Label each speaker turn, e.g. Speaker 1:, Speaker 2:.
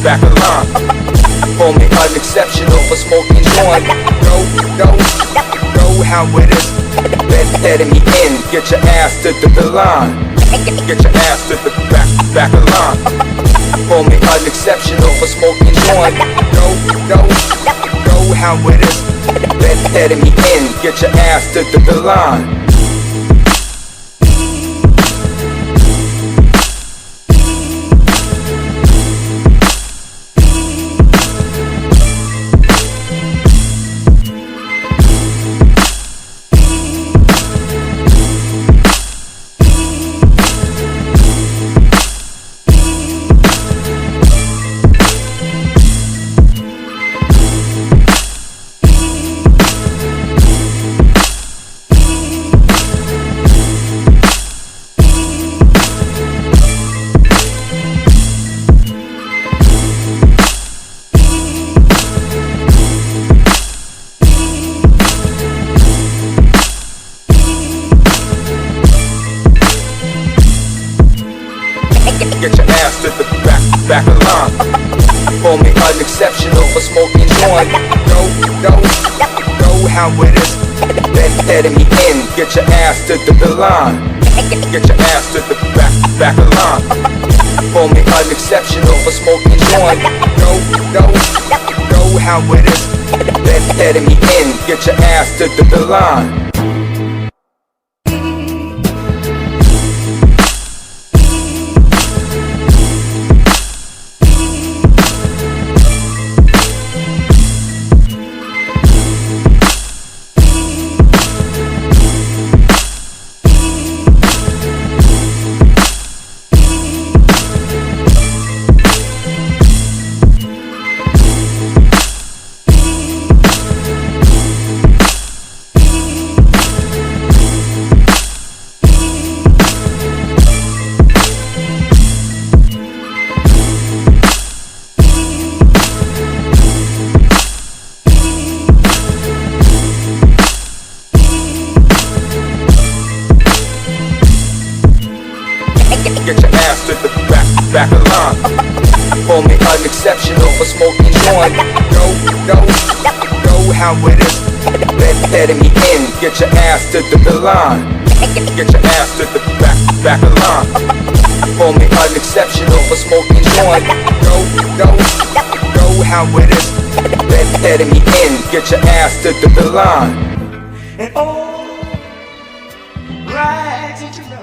Speaker 1: back of line. Call me unexceptional for smoking joint. Know how it is. Letting me in, get your ass to the line. Get your ass to the back of line. Call me unexceptional for smoking joint. Know how it is. Letting me in, get your ass to the line. Get your ass to the back of line. Call me unexceptional for smoking joint. Know how it is. Letting me in, get your ass to the line. Get your ass to the back of line. Call me unexceptional for smoking joint. Know how it is. Letting me in, get your ass to the line. Get your ass to the back of line. Call me unexceptional for smoking joint. Know how it is. Letting me in, get your ass to the line. Get your ass to the back of line. Call me unexceptional for smoking joint. Know how it is. Letting me in, get your ass to the line.
Speaker 2: And all right, did you know